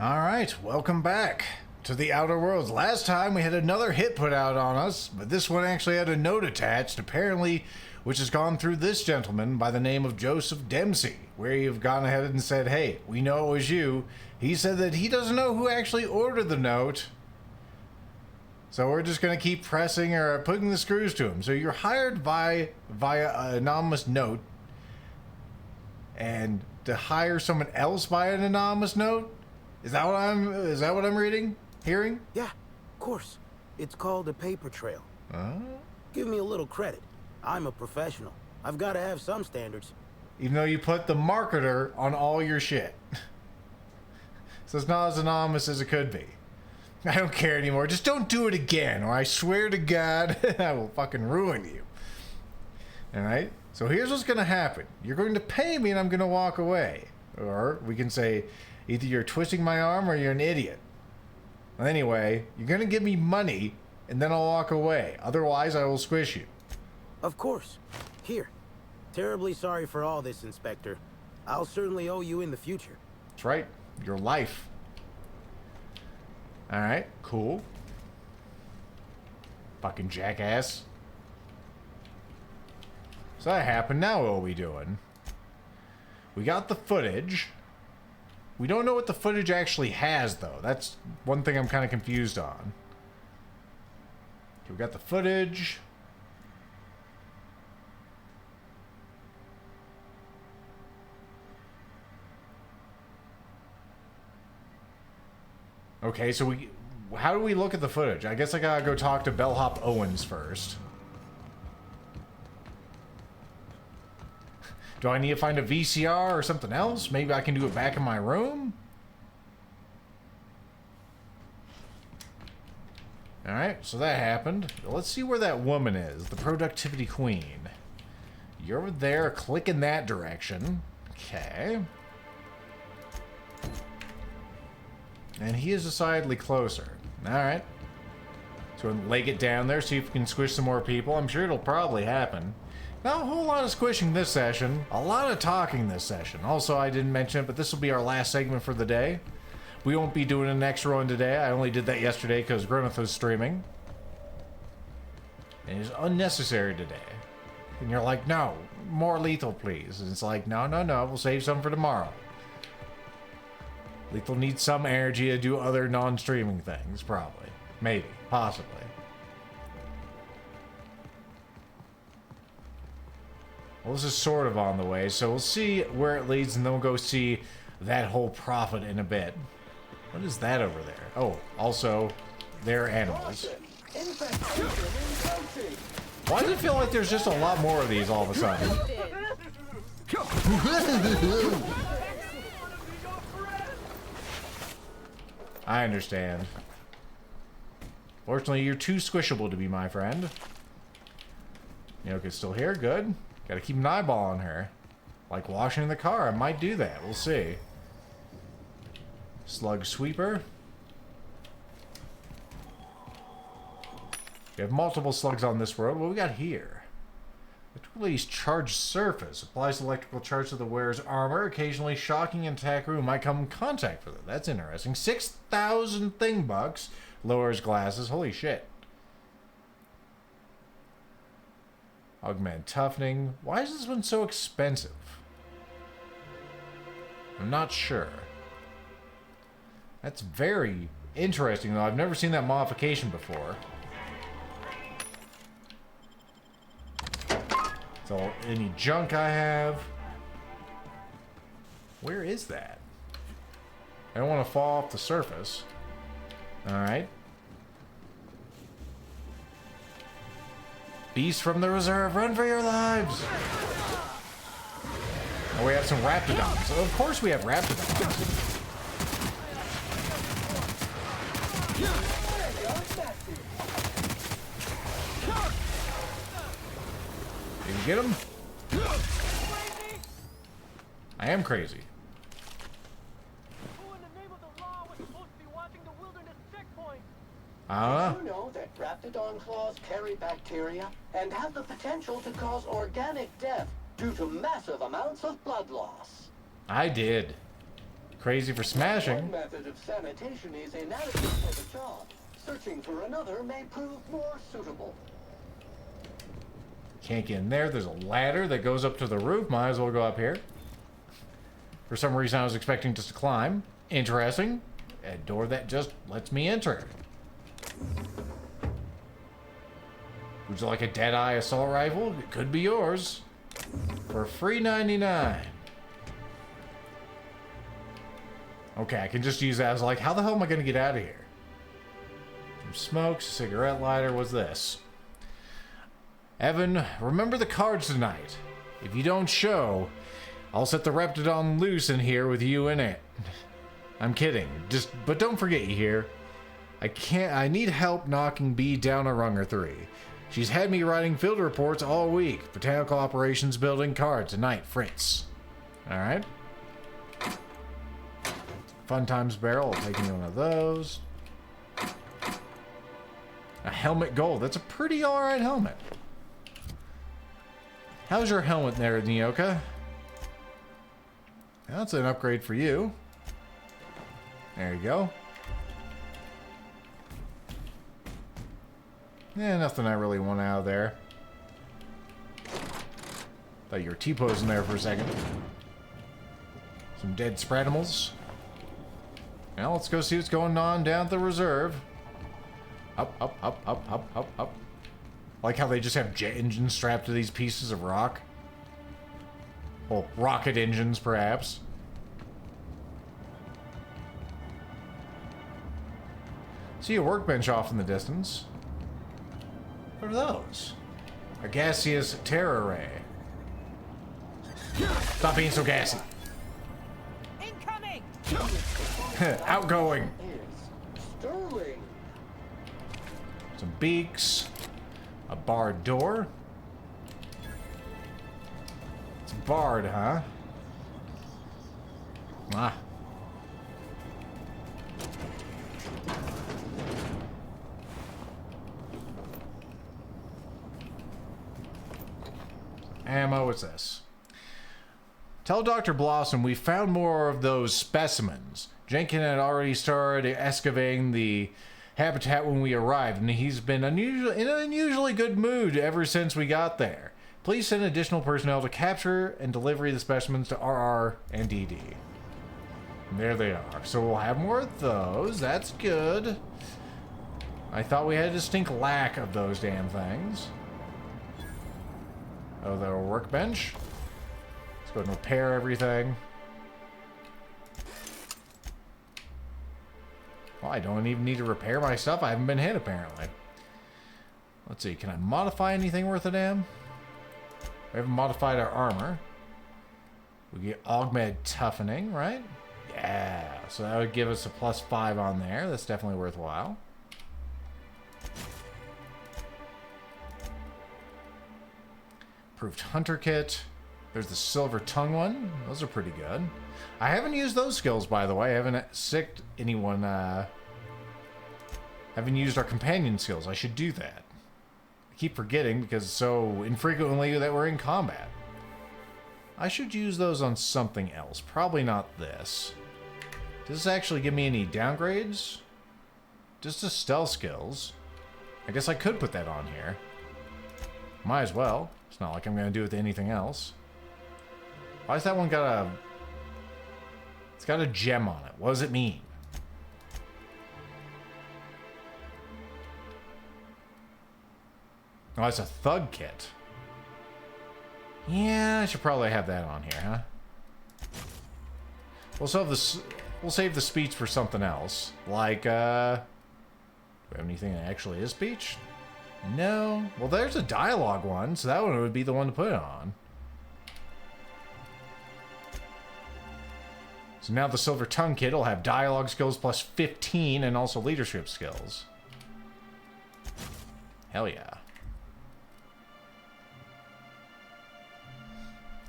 Alright, welcome back to the Outer Worlds. Last time we had another hit put out on us, but this one actually had a note attached, apparently, which has gone through this gentleman by the name of Joseph Dempsey, where you've gone ahead and said, hey, we know it was you. He said that he doesn't know who actually ordered the note, so we're just going to keep pressing or putting the screws to him. So you're hired via an anonymous note, and to hire someone else by an anonymous note? Is that what I'm reading? Hearing? Yeah, of course. It's called a paper trail. Give me a little credit. I'm a professional. I've got to have some standards. Even though you put the marketer on all your shit. So it's not as anonymous as it could be. I don't care anymore. Just don't do it again, or I swear to God, I will fucking ruin you. Alright? So here's what's going to happen. You're going to pay me and I'm going to walk away. Or we can say, either you're twisting my arm or you're an idiot. Anyway, you're going to give me money and then I'll walk away. Otherwise, I will squish you. Of course. Here. Terribly sorry for all this, Inspector. I'll certainly owe you in the future. That's right. Your life. Alright, cool. Fucking jackass. So that happened. Now what are we doing? We got the footage. We don't know what the footage actually has, though. That's one thing I'm kind of confused on. Okay, we got the footage. Okay, so how do we look at the footage? I guess I gotta go talk to Bellhop Owens first. Do I need to find a VCR or something else? Maybe I can do it back in my room? Alright, so that happened. Let's see where that woman is. The productivity queen. You're over there. Click in that direction. Okay. And he is decidedly closer. Alright. So we'll leg it down there, see if we can squish some more people. I'm sure it'll probably happen. Not a whole lot of squishing this session. A lot of talking this session. Also, I didn't mention it, but this will be our last segment for the day. We won't be doing an extra one today. I only did that yesterday because Grimmeth was streaming. And it's unnecessary today. And you're like, no, more lethal, please. And it's like, no, we'll save some for tomorrow. Lethal needs some energy to do other non-streaming things, probably. Maybe. Possibly. Well, this is sort of on the way, so we'll see where it leads, and then we'll go see that whole prophet in a bit. What is that over there? Oh, also, they're animals. Why does it feel like there's just a lot more of these all of a sudden? I understand. Fortunately, you're too squishable to be my friend. Yoko's still here, good. Gotta keep an eyeball on her. Like washing the car, I might do that. We'll see. Slug sweeper. We have multiple slugs on this road. What we got here? Electrically charged surface. Applies electrical charge to the wearer's armor. Occasionally shocking an attacker who might come in contact with it. That's interesting. 6,000 thing bucks. Lowers glasses. Holy shit. Augment toughening. Why is this one so expensive? I'm not sure. That's very interesting, though. I've never seen that modification before. So, any junk I have. Where is that? I don't want to fall off the surface. Alright. Beast from the reserve, run for your lives! Oh, we have some raptidons. Of course we have raptidons. Did you get him? I am crazy. Did you know that raptidon claws carry bacteria and have the potential to cause organic death due to massive amounts of blood loss? I did. crazy for smashing. One method of sanitation is inadequate for the job. Searching for another may prove more suitable. Can't get in there. There's a ladder that goes up to the roof. Might as well go up here. For some reason, I was expecting just to climb. Interesting. A door that just lets me enter. Would you like a Deadeye assault rifle? It could be yours. For free $99. Okay, I can just use that. I was like, how the hell am I going to get out of here? Some smokes, cigarette lighter. What's this? Evan, remember the cards tonight. If you don't show, I'll set the Reptidon loose in here with you in it. I'm kidding. But don't forget, you hear? I need help knocking B down a rung or 3. She's had me writing field reports all week. Botanical operations building card tonight, Fritz. Alright. Fun Times barrel. I'll take me one of those. A helmet gold. That's a pretty alright helmet. How's your helmet there, Nyoka? That's an upgrade for you. There you go. Yeah, nothing I really want out of there. Thought you were T-posing there for a second. Some dead Spreadimals. Now let's go see what's going on down at the reserve. Up, up, up, up, up, up, up. Like how they just have jet engines strapped to these pieces of rock. Well, rocket engines, perhaps. See a workbench off in the distance. What are those? A gaseous terror ray. Stop being so gassy. Incoming! Outgoing. Is sterling. Some beaks. A barred door. It's barred, huh? Ah. Ammo, what's this? Tell Dr. Blossom we found more of those specimens. Jenkins had already started excavating the habitat when we arrived, and he's been in an unusually good mood ever since we got there. Please send additional personnel to capture and deliver the specimens to RR and DD. And there they are. So we'll have more of those. That's good. I thought we had a distinct lack of those damn things. Oh, the workbench. Let's go ahead and repair everything. Well, I don't even need to repair my stuff. I haven't been hit, apparently. Let's see. Can I modify anything worth a damn? We haven't modified our armor. We get augmented toughening, right? Yeah. So that would give us a +5 on there. That's definitely worthwhile. Improved hunter kit. There's the silver tongue one. Those are pretty good. I haven't used those skills, by the way. I haven't sicked anyone. Haven't used our companion skills. I should do that. I keep forgetting because so infrequently that we're in combat. I should use those on something else. Probably not this. Does this actually give me any downgrades? Just the stealth skills. I guess I could put that on here. Might as well. It's not like I'm going to do it with anything else. Why has that one got a... It's got a gem on it. What does it mean? Oh, it's a thug kit. Yeah, I should probably have that on here, huh? We'll save the speech for something else. Like, do we have anything that actually is speech? No. Well, there's a dialogue one, so that one would be the one to put it on. So now the Silver Tongue kit will have dialogue skills +15 and also leadership skills. Hell yeah.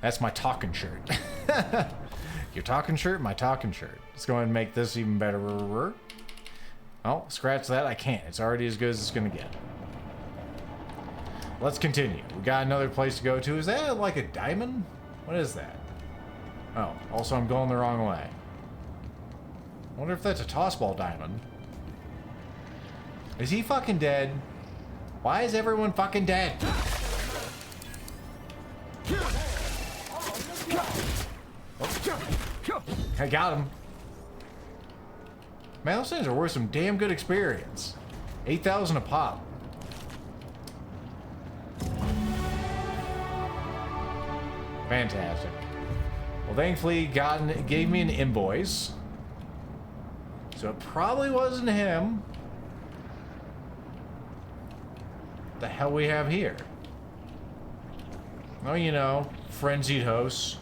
That's my talking shirt. Your talking shirt, my talking shirt. Let's go ahead and make this even better. Oh, scratch that. I can't. It's already as good as it's going to get. Let's continue. We got another place to go to. Is that like a diamond? What is that? Oh, also I'm going the wrong way. I wonder if that's a tossball diamond. Is he fucking dead? Why is everyone fucking dead? Oh. I got him. Man, those things are worth some damn good experience. 8,000 a pop. Fantastic. Well, thankfully, God gave me an invoice. So it probably wasn't him. What the hell we have here? Oh, you know, frenzied hosts.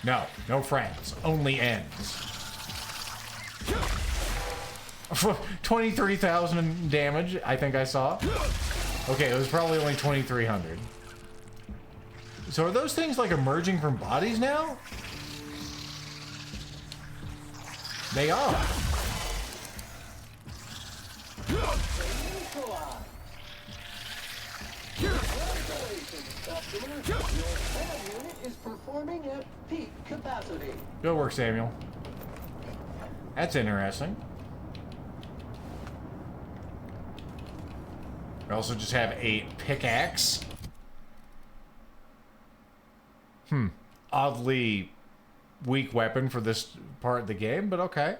No, no friends, only ends. 23,000 damage, I think I saw. Okay, it was probably only 2,300. So are those things like emerging from bodies now? They are. Is performing at peak capacity. Good work, Samuel. That's interesting. We also just have a pickaxe. Oddly weak weapon for this part of the game, but okay.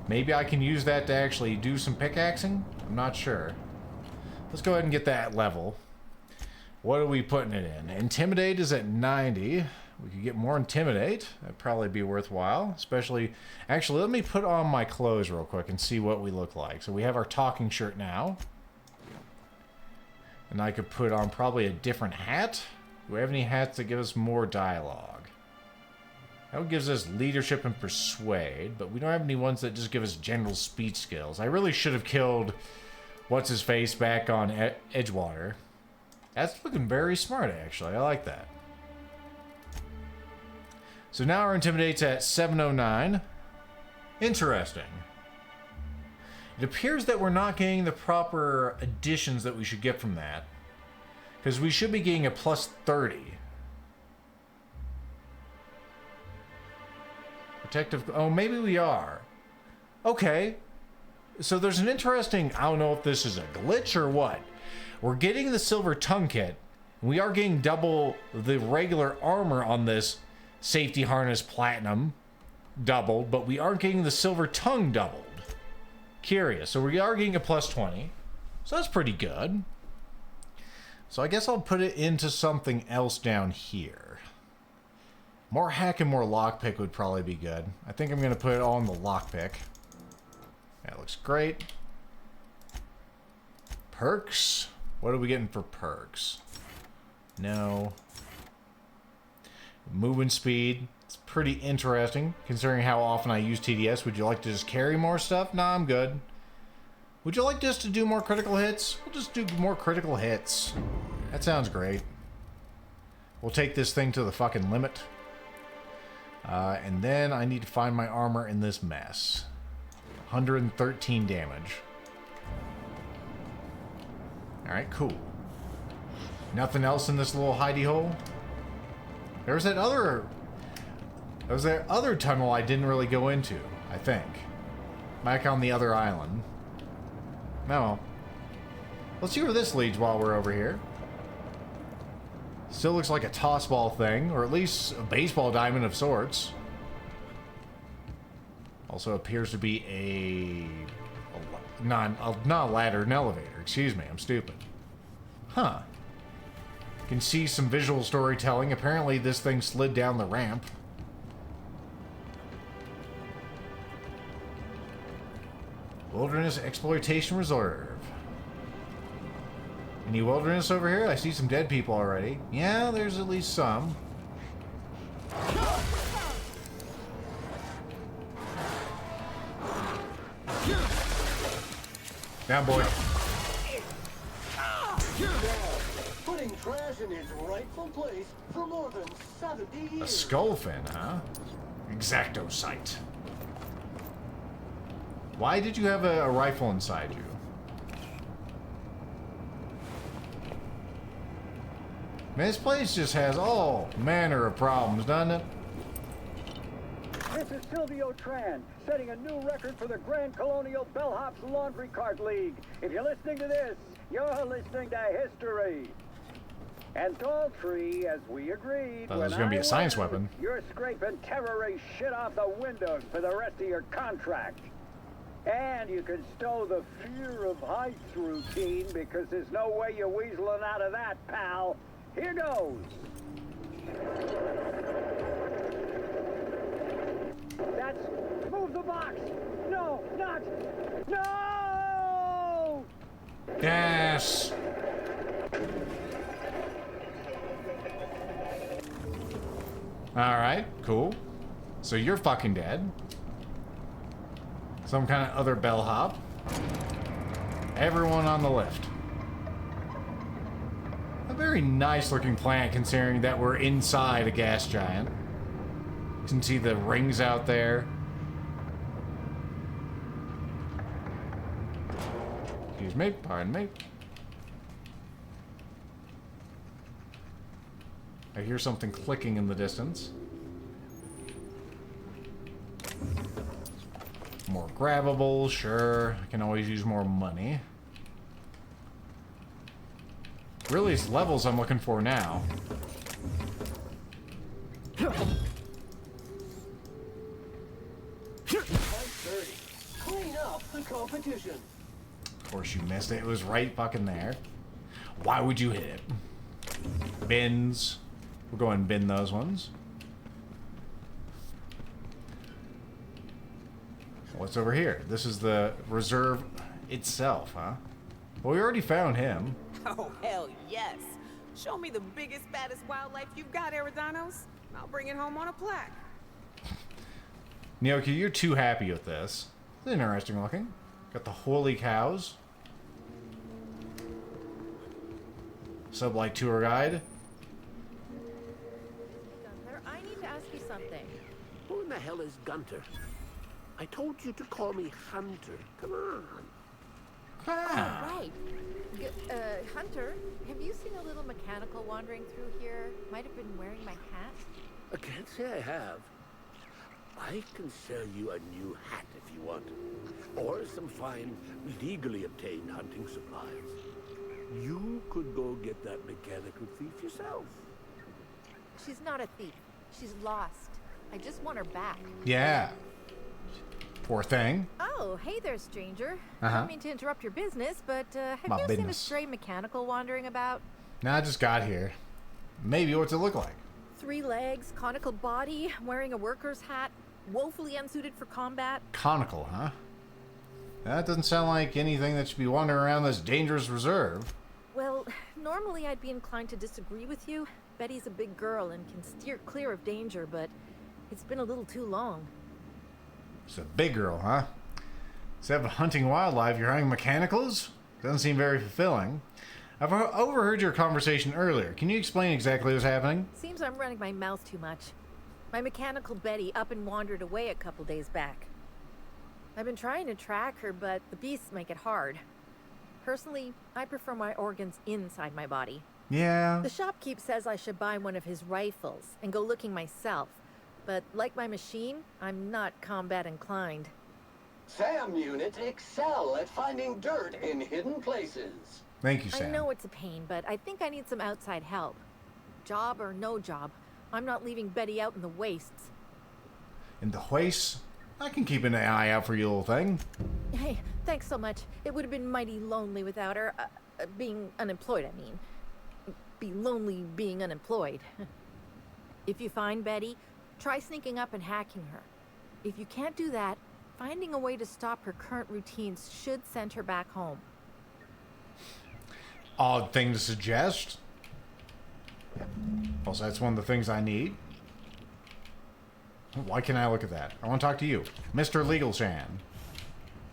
Maybe I can use that to actually do some pickaxing? I'm not sure. Let's go ahead and get that level. What are we putting it in? Intimidate is at 90. We could get more Intimidate. That'd probably be worthwhile. Especially... Actually, let me put on my clothes real quick and see what we look like. So we have our talking shirt now. And I could put on probably a different hat. Do we have any hats that give us more dialogue? That one gives us leadership and persuade, but we don't have any ones that just give us general speech skills. I really should have killed what's-his-face back on Edgewater. That's looking very smart, actually. I like that. So now our Intimidate's at 709. Interesting. It appears that we're not getting the proper additions that we should get from that. Because we should be getting a plus 30. Protective... Oh, maybe we are. Okay. So there's an interesting... I don't know if this is a glitch or what. We're getting the silver tongue kit. And we are getting double the regular armor on this safety harness platinum. Doubled. But we aren't getting the silver tongue doubled. Curious. So we are getting a plus 20. So that's pretty good. So I guess I'll put it into something else down here. More hack and more lockpick would probably be good. I think I'm going to put it all in the lockpick. That looks great. Perks? What are we getting for perks? No. Movement speed. It's pretty interesting, considering how often I use TDS. Would you like to just carry more stuff? Nah, I'm good. Would you like just to do more critical hits? We'll just do more critical hits. That sounds great. We'll take this thing to the fucking limit. And then I need to find my armor in this mess. 113 damage. Alright, cool. Nothing else in this little hidey hole? There was that other tunnel I didn't really go into, I think. Back on the other island. No. Let's see where this leads while we're over here. Still looks like a toss ball thing, or at least a baseball diamond of sorts. Also appears to be not a ladder, an elevator. Excuse me, I'm stupid. Huh. Can see some visual storytelling. Apparently this thing slid down the ramp. Wilderness Exploitation Reserve. Any wilderness over here? I see some dead people already. Yeah, there's at least some. Down, boy. Putting trash in its rightful place for more than 70 years. A skull fin, huh? Exacto sight. Why did you have a rifle inside you? Man, this place just has all manner of problems, doesn't it? This is Silvio Tran, setting a new record for the Grand Colonial Bellhop's Laundry Cart League. If you're listening to this, you're listening to history. And Daltrey, as we agreed, Thought it was going to be a science win, weapon. You're scraping terrorist shit off the windows for the rest of your contract. And you can stow the fear of heights routine because there's no way you're weaseling out of that, pal. Here goes. That's... Move the box! No, not... No! Yes! Alright, cool. So you're fucking dead. Some kind of other bellhop. Everyone on the lift. A very nice looking plant considering that we're inside a gas giant. You can see the rings out there. Excuse me, pardon me. I hear something clicking in the distance. More grabbables, sure. I can always use more money. Really, it's levels I'm looking for now. Clean up the competition. Of course you missed it. It was right fucking there. Why would you hit it? Bins. We'll go and bin those ones. What's over here? This is the reserve itself, huh? Well, we already found him. Oh, hell yes. Show me the biggest, baddest wildlife you've got, Aridanos. I'll bring it home on a plaque. Nyoki, you're too happy with this. It's interesting looking. Got the holy cows. Sublight tour guide. Gunther, I need to ask you something. Who in the hell is Gunter? I told you to call me Hunter. Come on. Ah. Oh, right. Hunter, have you seen a little mechanical wandering through here? Might have been wearing my hat. I can't say I have. I can sell you a new hat if you want. Or some fine, legally obtained hunting supplies. You could go get that mechanical thief yourself. She's not a thief. She's lost. I just want her back. Yeah. Poor thing. Oh, hey there, stranger. Uh-huh. I don't mean to interrupt your business, but have My you seen a business. stray mechanical wandering about? Nah, I just got here. Maybe what's it look like? 3 legs, conical body, wearing a worker's hat, woefully unsuited for combat. Conical, huh? That doesn't sound like anything that should be wandering around this dangerous reserve. Well, normally I'd be inclined to disagree with you. Betty's a big girl and can steer clear of danger, but it's been a little too long. She's a big girl, huh? Instead of hunting wildlife, you're hunting mechanicals? Doesn't seem very fulfilling. I've overheard your conversation earlier. Can you explain exactly what's happening? Seems I'm running my mouth too much. My mechanical Betty up and wandered away a couple days back. I've been trying to track her, but the beasts make it hard. Personally, I prefer my organs inside my body. Yeah. The shopkeep says I should buy one of his rifles and go looking myself. But like my machine, I'm not combat inclined. SAM units excel at finding dirt in hidden places. Thank you, Sam. I know it's a pain, but I think I need some outside help. Job or no job, I'm not leaving Betty out in the wastes. In the wastes? I can keep an eye out for you, little thing. Hey, thanks so much. It would have been mighty lonely without her. Being unemployed, I mean. Be lonely being unemployed. If you find Betty, try sneaking up and hacking her. If you can't do that, finding a way to stop her current routines should send her back home. Odd thing to suggest. Also, that's one of the things I need. Why can't I look at that? I want to talk to you. Mr. Legal Shan.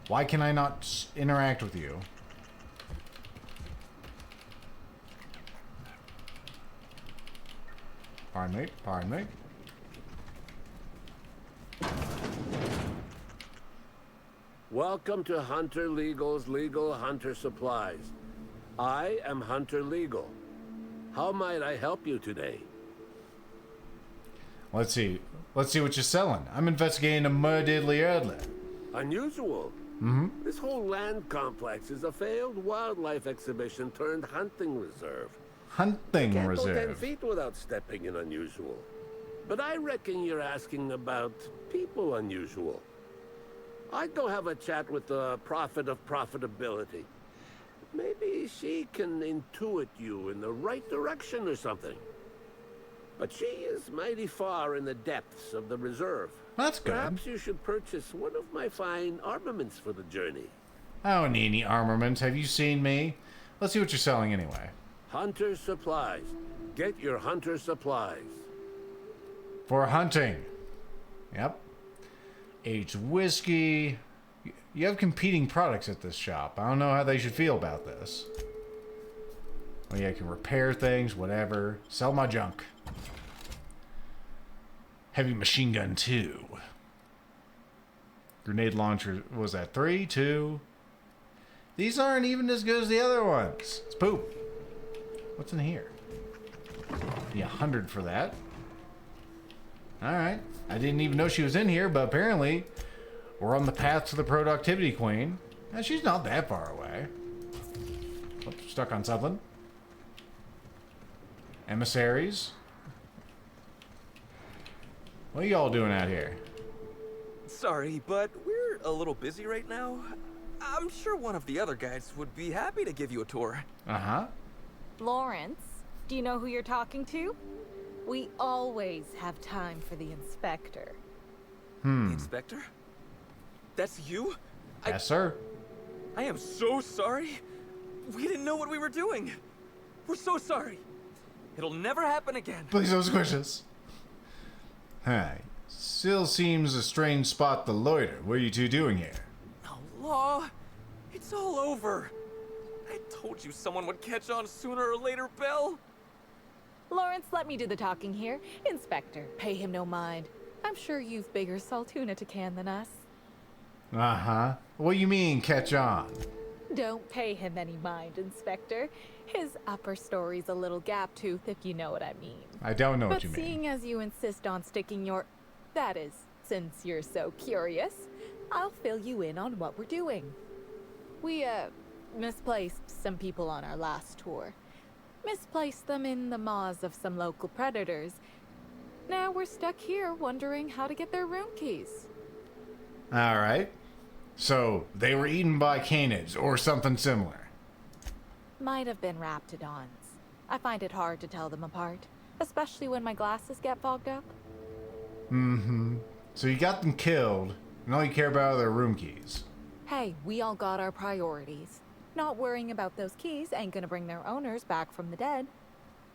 Why can I not interact with you? Pardon me, pardon me. Welcome to Hunter Legal's Legal Hunter Supplies. I am Hunter Legal. How might I help you today? Let's see. Let's see what you're selling. I'm investigating a murdiddly erdler. Unusual. This whole land complex is a failed wildlife exhibition turned hunting reserve. Hunting Can't go 10 reserve. feet without stepping in unusual. But I reckon you're asking about people unusual. I'd go have a chat with the prophet of profitability. Maybe she can intuit you in the right direction or something. But she is mighty far in the depths of the reserve. That's good. Perhaps you should purchase one of my fine armaments for the journey. I don't need any armaments. Have you seen me? Let's see what you're selling anyway. Hunter supplies. Get your hunter supplies. For hunting. Yep. Aged whiskey. You have competing products at this shop. I don't know how they should feel about this. Oh yeah, I can repair things, whatever. Sell my junk. Heavy machine gun 2. Grenade launcher, what was that 3, 2? These aren't even as good as the other ones. It's poop. What's in here? Yeah, 100 for that. Alright. I didn't even know she was in here, but apparently we're on the path to the productivity queen. And she's not that far away. Oops, stuck on something. Emissaries. What are y'all doing out here? Sorry, but we're a little busy right now. I'm sure one of the other guys would be happy to give you a tour. Uh-huh. Lawrence, do you know who you're talking to? We always have time for the inspector. The inspector? That's you? Yes, sir. I am so sorry. We didn't know what we were doing. We're so sorry. It'll never happen again. Please don't squish us. Hi. Still seems a strange spot to loiter. What are you two doing here? Oh, Law. It's all over. I told you someone would catch on sooner or later, Belle. Lawrence, let me do the talking here. Inspector, pay him no mind. I'm sure you've bigger saltuna to can than us. Uh-huh. What do you mean, catch on? Don't pay him any mind, Inspector. His upper story's a little gap-toothed, if you know what I mean. I don't know what But you mean. seeing as you insist on sticking your... That is, since you're so curious, I'll fill you in on what we're doing. We, misplaced some people on our last tour. Misplaced them in the maws of some local predators. Now we're stuck here wondering how to get their room keys. Alright. So, they were eaten by canids, or something similar. Might have been raptidons. I find it hard to tell them apart, especially when my glasses get fogged up. Mm-hmm. So you got them killed, and all you care about are their room keys. Hey, we all got our priorities. Not worrying about those keys ain't gonna bring their owners back from the dead.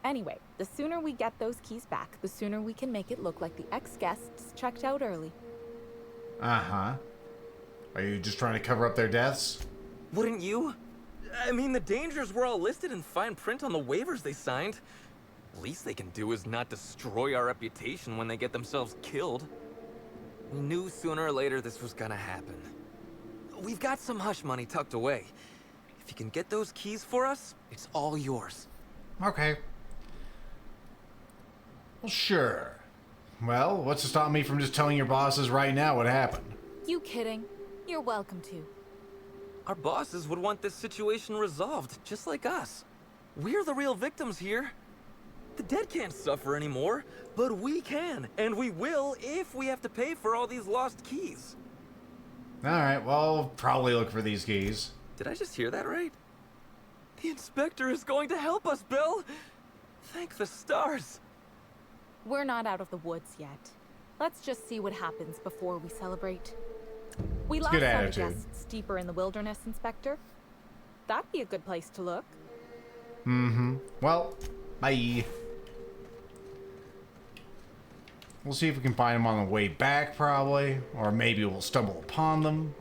Anyway, the sooner we get those keys back, the sooner we can make it look like the ex-guests checked out early. Uh-huh. Are you just trying to cover up their deaths? Wouldn't you? I mean, the dangers were all listed in fine print on the waivers they signed. Least they can do is not destroy our reputation when they get themselves killed. We knew sooner or later this was gonna happen. We've got some hush money tucked away. If you can get those keys for us, it's all yours. Okay. Well, sure. Well, what's to stop me from just telling your bosses right now what happened? You kidding? You're welcome to. Our bosses would want this situation resolved, just like us. We're the real victims here. The dead can't suffer anymore, but we can, and we will if we have to pay for all these lost keys. Alright, well, I'll probably look for these keys. Did I just hear that right? The inspector is going to help us, Bill! Thank the stars! We're not out of the woods yet. Let's just see what happens before we celebrate. We lost good our attitude. guests deeper in the wilderness, Inspector. That'd be a good place to look. Mm-hmm. Well, bye. We'll see if we can find them on the way back, probably. Or maybe we'll stumble upon them.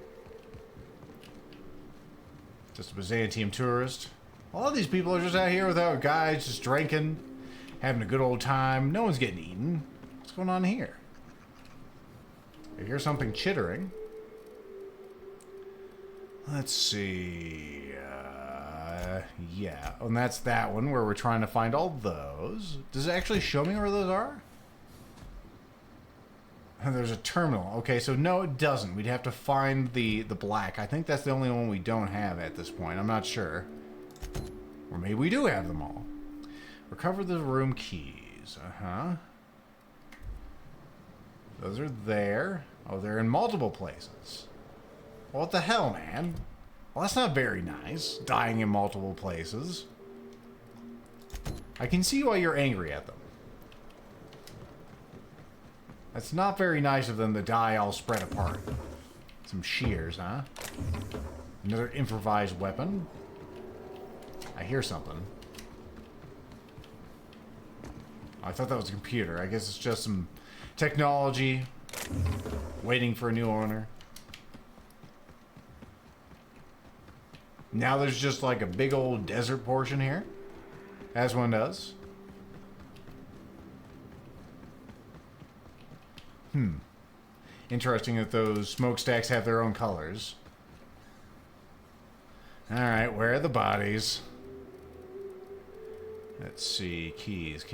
Just a Byzantium tourist. A lot of these people are just out here without guides, just drinking, having a good old time. No one's getting eaten. What's going on here? I hear something chittering. Let's see. Yeah. And that's that one where we're trying to find all those. Does it actually show me where those are? There's a terminal. Okay, so no, it doesn't. We'd have to find the black. I think that's the only one we don't have at this point. I'm not sure. Or maybe we do have them all. Recover the room keys. Uh-huh. Those are there. Oh, they're in multiple places. Well, what the hell, man? Well, that's not very nice. Dying in multiple places. I can see why you're angry at them. That's not very nice of them to die all spread apart. Some shears, huh? Another improvised weapon. I hear something. I thought that was a computer. I guess it's just some technology waiting for a new owner. Now there's just like a big old desert portion here, as one does. Interesting that those smokestacks have their own colors. Alright, where are the bodies? Let's see. Keys.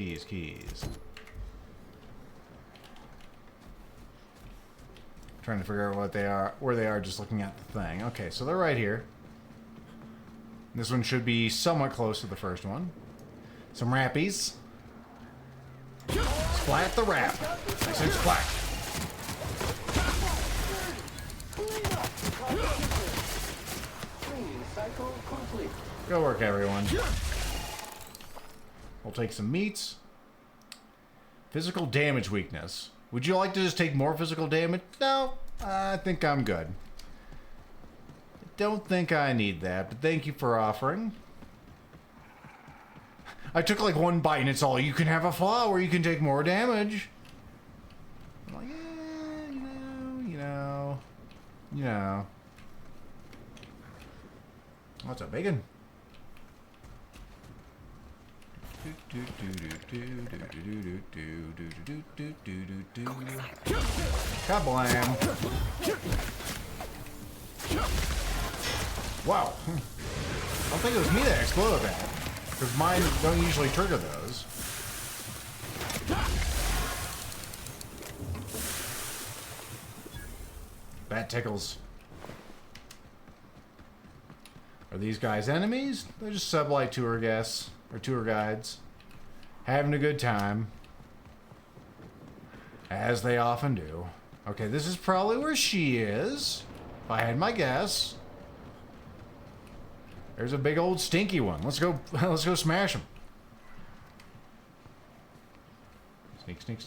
Trying to figure out what they are, where they are just looking at the thing. Okay, so they're right here. This one should be somewhat close to the first one. Some rappies. Splat the rap. I said splat. Go work, everyone. We'll take some meats. Physical damage weakness. Would you like to just take more physical damage? No, I think I'm good. Don't think I need that, but thank you for offering. I took like one bite and it's all, you can have a flaw where you can take more damage. I'm like, you know. What's up, bacon? Kablam. Wow. I don't think it was me that exploded that. Because mine don't usually trigger those. That tickles. Are these guys enemies? They're just sublight tour guests. Or tour guides. Having a good time. As they often do. Okay, this is probably where she is. If I had my guess. There's a big old stinky one. Let's go smash him. Sneak. Sneak.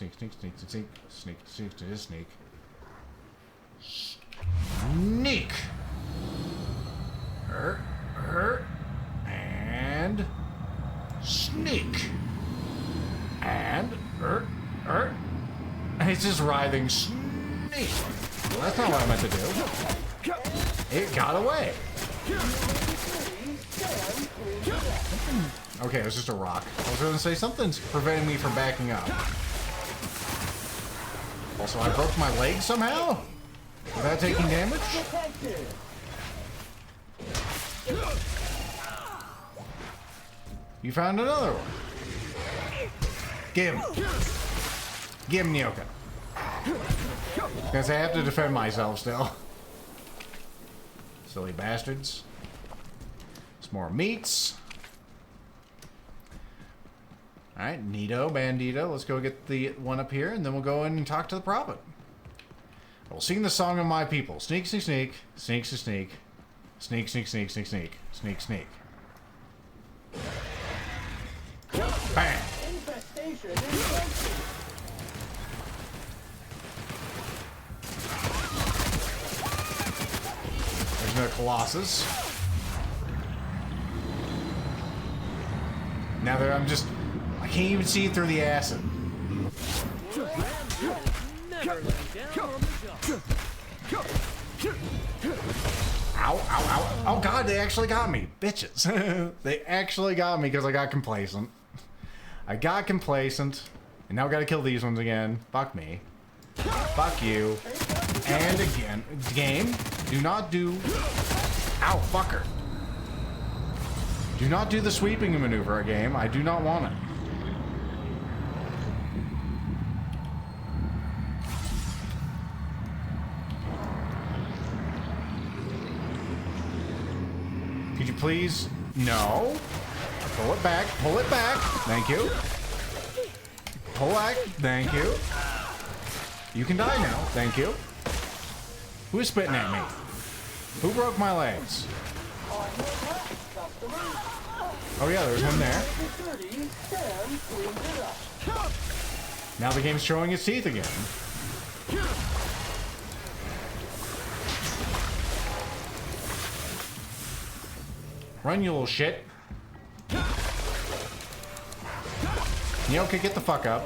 And sneak. And it's just writhing. Sneak. Well, that's not what I meant to do. It got away. Okay, it was just a rock. I was going to say something's preventing me from backing up. Also, I broke my leg somehow? Without taking damage? You found another one. Get him. Get him, Nyoka. Because I have to defend myself still. Silly bastards. Some more meats. Alright, Neato, Bandito. Let's go get the one up here, and then we'll go in and talk to the prophet. We'll sing the song of my people. Sneak, sneak, sneak. Sneak, sneak, sneak. Sneak, sneak, sneak, sneak, sneak. Sneak, sneak. Bam! There's no Colossus. Now that I can't even see through the acid. Ow, ow, ow. Oh god, they actually got me. Bitches. They actually got me because I got complacent. I got complacent. And now I gotta kill these ones again. Fuck me. Fuck you. And again. Game, do not do... Ow, fucker. Do not do the sweeping maneuver, game. I do not want it. Could you please? No. Pull it back. Pull it back. Thank you. Pull back. Thank you. You can die now. Thank you. Who is spitting at me? Who broke my legs? Oh yeah, there's one there. Now the game's showing its teeth again. Run, you little shit. You okay, get the fuck up.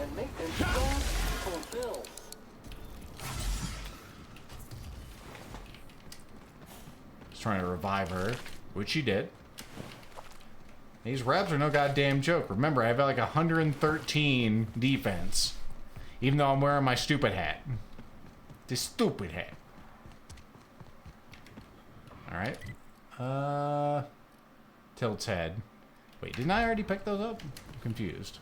Just trying to revive her, which she did. These reps are no goddamn joke. Remember, I have like 113 defense, even though I'm wearing my stupid hat. This stupid hat. Alright. Tilt's head. Wait, didn't I already pick those up? I'm confused.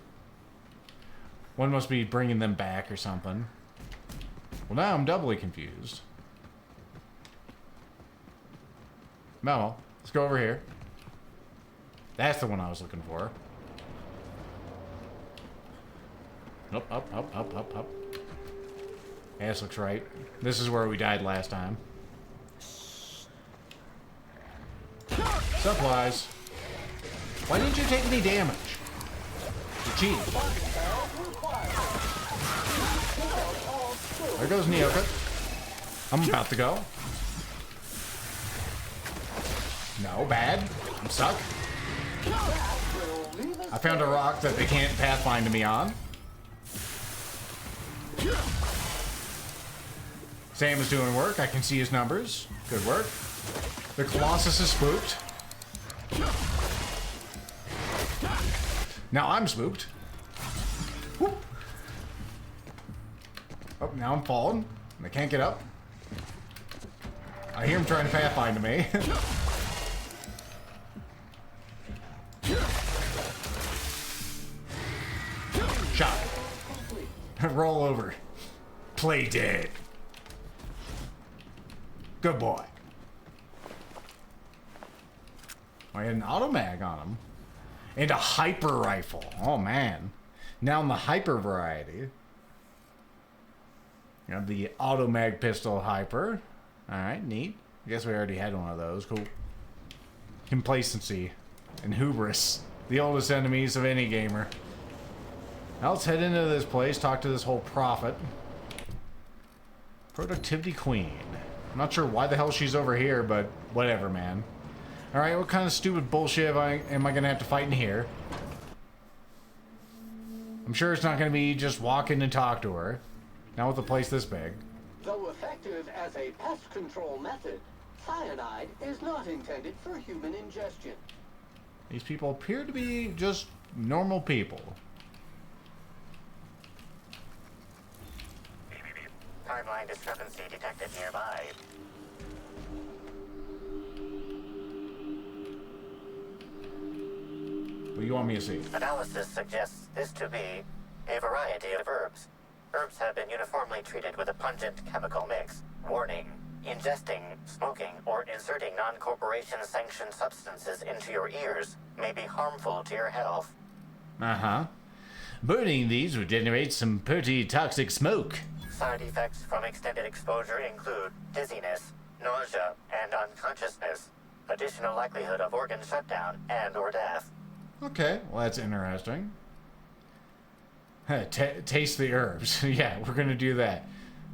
One must be bringing them back or something. Well, now I'm doubly confused. Mel, let's go over here. That's the one I was looking for. Up, up, up, up, up, up. Yeah, this looks right. This is where we died last time. Supplies. Why didn't you take any damage? You cheated. There goes Nyoka. I'm about to go. No, bad. I'm stuck. I found a rock that they can't pathfind me on. Sam is doing work. I can see his numbers. Good work. The Colossus is spooked. Now I'm spooked. Whoop. Oh, now I'm falling. I can't get up. I hear him trying to pathfind me. Shot. Roll over. Play dead. Good boy. I had an auto mag on him. And a hyper rifle. Oh man. Now in the hyper variety. You have the auto mag pistol hyper. Alright, neat. I guess we already had one of those. Cool. Complacency and hubris. The oldest enemies of any gamer. Now let's head into this place, talk to this whole prophet. Productivity Queen. I'm not sure why the hell she's over here, but whatever, man. Alright, what kind of stupid bullshit am I gonna have to fight in here? I'm sure it's not gonna be just walk in and talk to her. Not with a place this big. Though effective as a pest control method, cyanide is not intended for human ingestion. These people appear to be just normal people. Timeline discrepancy detected nearby. What do you want me to see? Analysis suggests this to be a variety of herbs. Herbs have been uniformly treated with a pungent chemical mix. Warning: ingesting, smoking, or inserting non-corporation sanctioned substances into your ears may be harmful to your health. Uh-huh. Burning these would generate some pretty toxic smoke. Side effects from extended exposure include dizziness, nausea, and unconsciousness. Additional likelihood of organ shutdown and/or death. Okay, well that's interesting. Taste the herbs. Yeah, we're gonna do that.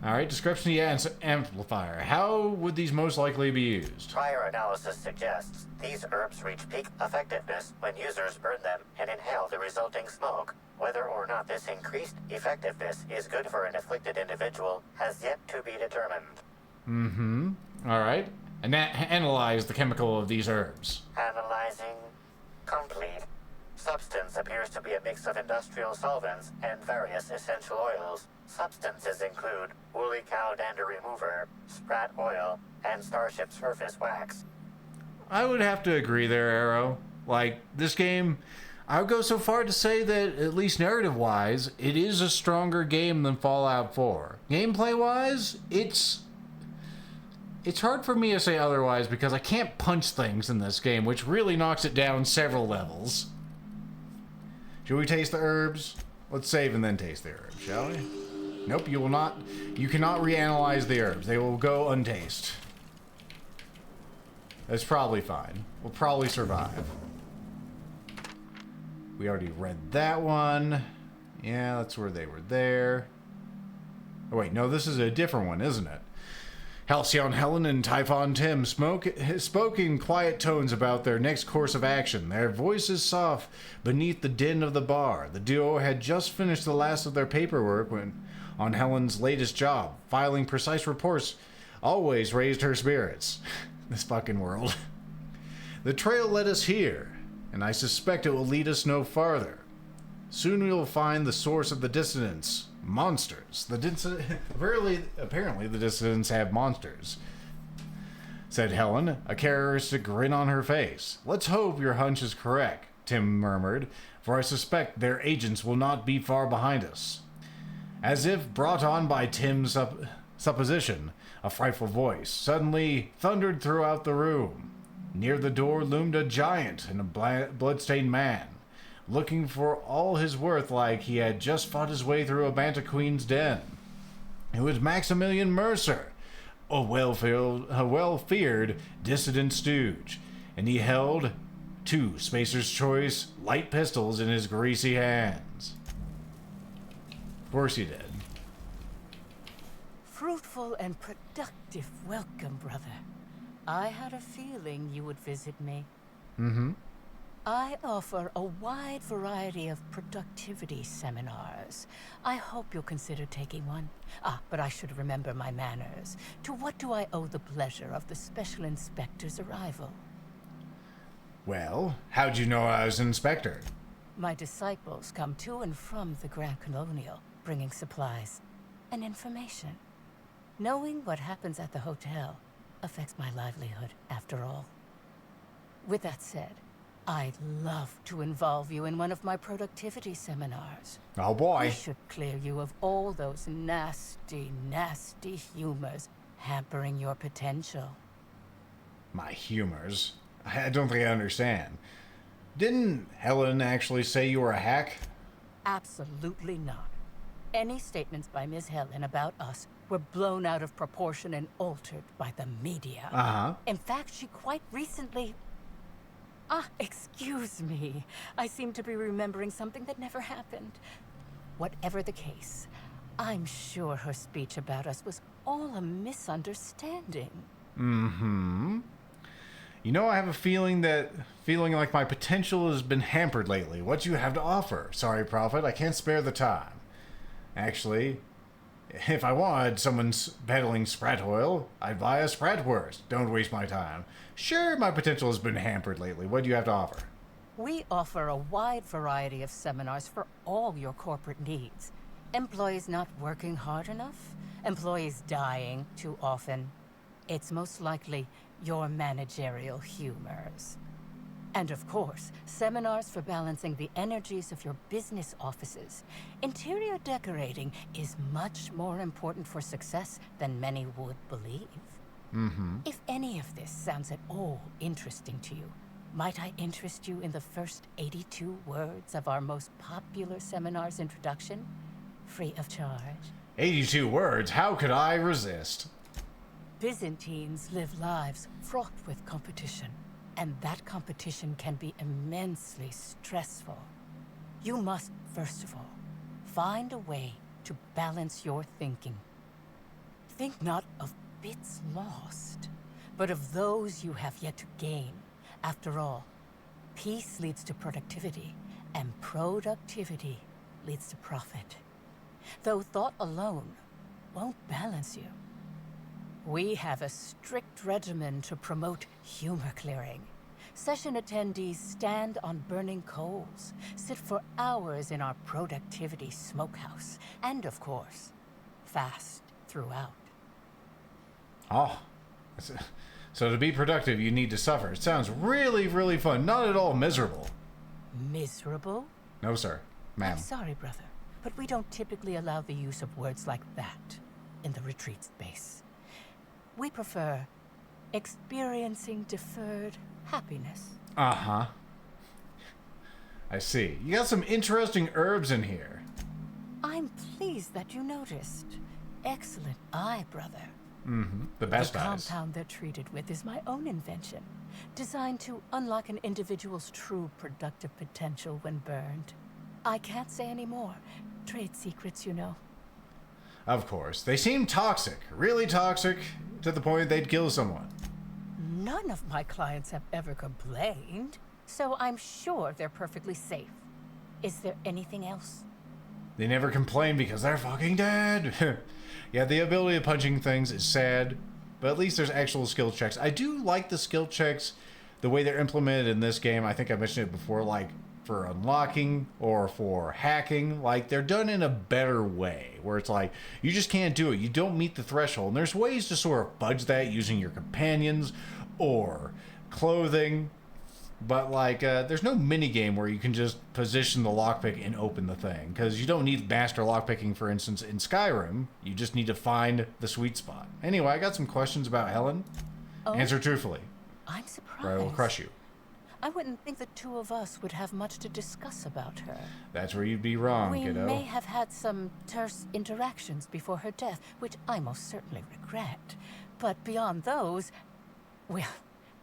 Alright, discrepancy amplifier. How would these most likely be used? Prior analysis suggests these herbs reach peak effectiveness when users burn them and inhale the resulting smoke. Whether or not this increased effectiveness is good for an afflicted individual has yet to be determined. Mm-hmm. Alright. And analyze the chemical of these herbs. Analyzing. Complete. Substance appears to be a mix of industrial solvents and various essential oils. Substances include woolly cow dander remover, sprat oil, and starship surface wax. I would have to agree there, Arrow. Like, this game, I would go so far to say that, at least narrative-wise, it is a stronger game than Fallout 4. Gameplay-wise, it's hard for me to say otherwise because I can't punch things in this game, which really knocks it down several levels. Should we taste the herbs? Let's save and then taste the herbs, shall we? Nope, you will not. You cannot reanalyze the herbs. They will go untasted. That's probably fine. We'll probably survive. We already read that one. Yeah, that's where they were there. Oh wait, no, this is a different one, isn't it? Halcyon Helen and Typhon Tim spoke in quiet tones about their next course of action, their voices soft beneath the din of the bar. The duo had just finished the last of their paperwork on Helen's latest job. Filing precise reports always raised her spirits. This fucking world. The trail led us here, and I suspect it will lead us no farther. Soon we will find the source of the dissidents. Monsters. Apparently the dissidents have monsters, said Helen, a characteristic grin on her face. Let's hope your hunch is correct, Tim murmured, for I suspect their agents will not be far behind us. As if brought on by Tim's supposition, a frightful voice suddenly thundered throughout the room. Near the door loomed a giant and a bloodstained man, looking for all his worth like he had just fought his way through a Bantaqueen's den. It was Maximilian Mercer, a well-feared dissident stooge, and he held 2 Spacer's Choice light pistols in his greasy hands. Of course he did. Fruitful and productive welcome, brother. I had a feeling you would visit me. Mm-hmm. I offer a wide variety of productivity seminars. I hope you'll consider taking one. But I should remember my manners. To what do I owe the pleasure of the Special Inspector's arrival? Well, how'd you know I was an inspector? My disciples come to and from the Grand Colonial, bringing supplies and information. Knowing what happens at the hotel affects my livelihood, after all. With that said, I'd love to involve you in one of my productivity seminars. Oh boy. I should clear you of all those nasty, nasty humors hampering your potential. My humors? I don't think I understand. Didn't Helen actually say you were a hack? Absolutely not. Any statements by Ms. Helen about us were blown out of proportion and altered by the media. Uh-huh. In fact, she quite recently... excuse me. I seem to be remembering something that never happened. Whatever the case, I'm sure her speech about us was all a misunderstanding. Mm-hmm. You know, I have a feeling like my potential has been hampered lately. What do you have to offer? Sorry, Prophet, I can't spare the time. Actually, if I wanted someone peddling sprat oil, I'd buy a spratwurst. Don't waste my time. Sure, my potential has been hampered lately. What do you have to offer? We offer a wide variety of seminars for all your corporate needs. Employees not working hard enough? Employees dying too often? It's most likely your managerial humors. And of course, seminars for balancing the energies of your business offices. Interior decorating is much more important for success than many would believe. Mm-hmm. If any of this sounds at all interesting to you, might I interest you in the first 82 words of our most popular seminar's introduction? Free of charge. 82 words? How could I resist? Byzantines live lives fraught with competition, and that competition can be immensely stressful. You must, first of all, find a way to balance your thinking. Think not of bits lost, but of those you have yet to gain. After all, peace leads to productivity, and productivity leads to profit. Though thought alone won't balance you. We have a strict regimen to promote humor clearing. Session attendees stand on burning coals, sit for hours in our productivity smokehouse, and of course, fast throughout. Oh, So to be productive, you need to suffer. It sounds really, really fun. Not at all miserable. Miserable? No, sir. Ma'am. I'm sorry, brother, but we don't typically allow the use of words like that in the retreat space. We prefer experiencing deferred happiness. Uh-huh. I see. You got some interesting herbs in here. I'm pleased that you noticed. Excellent eye, brother. Mm-hmm. The best eyes. The compound they're treated with is my own invention, designed to unlock an individual's true productive potential when burned. I can't say any more. Trade secrets, you know. Of course. They seem toxic. Really toxic, to the point they'd kill someone. None of my clients have ever complained, so I'm sure they're perfectly safe. Is there anything else? They never complain because they're fucking dead. Yeah, the ability of punching things is sad, but at least there's actual skill checks. I do like the skill checks, the way they're implemented in this game. I think I mentioned it before, like for unlocking or for hacking. Like, they're done in a better way, where it's like, you just can't do it. You don't meet the threshold. And there's ways to sort of fudge that using your companions or clothing. But, like, there's no minigame where you can just position the lockpick and open the thing. Because you don't need master lockpicking, for instance, in Skyrim. You just need to find the sweet spot. Anyway, I got some questions about Helen. Oh, Answer truthfully, I'm surprised. or I will crush you. I wouldn't think the two of us would have much to discuss about her. That's where you'd be wrong, We kiddo. may have had some terse interactions before her death, which I most certainly regret. But beyond those, well,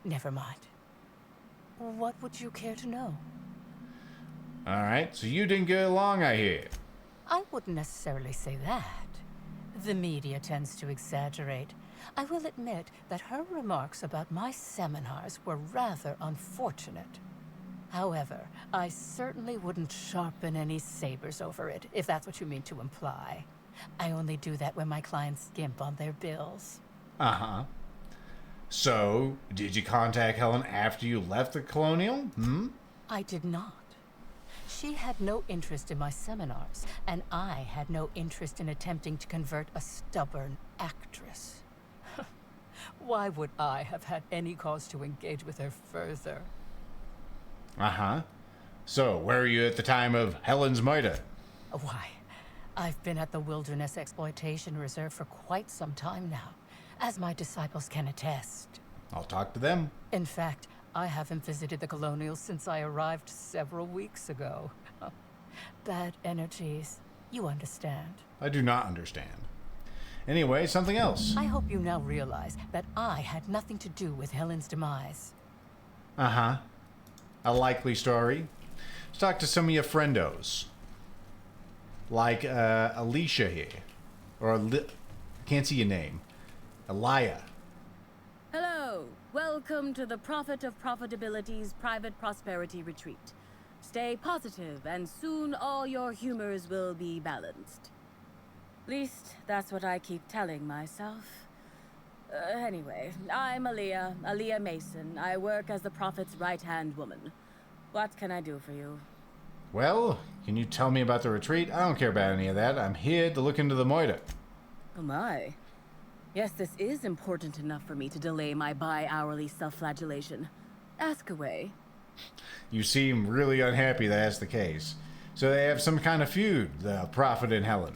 never mind. What would you care to know? Alright, so you didn't get along, I hear. I wouldn't necessarily say that. The media tends to exaggerate. I will admit that her remarks about my seminars were rather unfortunate. However, I certainly wouldn't sharpen any sabers over it, if that's what you mean to imply. I only do that when my clients skimp on their bills. Uh-huh. So, did you contact Helen after you left the Colonial? I did not. She had no interest in my seminars, and I had no interest in attempting to convert a stubborn actress. Why would I have had any cause to engage with her further? Uh-huh. So, where were you at the time of Helen's murder? Why, I've been at the Wilderness Exploitation Reserve for quite some time now, as my disciples can attest. I'll talk to them. In fact, I haven't visited the Colonials since I arrived several weeks ago. Bad energies, you understand. I do not understand. Anyway, something else. I hope you now realize that I had nothing to do with Helen's demise. Uh-huh. A likely story. Let's talk to some of your friendos. Like, Alicia here. Or, can't see your name. Elia. Hello. Welcome to the Prophet of Profitability's Private Prosperity Retreat. Stay positive, and soon all your humors will be balanced. At least, that's what I keep telling myself. Anyway, I'm Aaliyah Mason. I work as the Prophet's right-hand woman. What can I do for you? Well, can you tell me about the retreat? I don't care about any of that. I'm here to look into the murder. Oh my. Yes, this is important enough for me to delay my bi-hourly self-flagellation. Ask away. You seem really unhappy that's the case. So they have some kind of feud, the Prophet and Helen.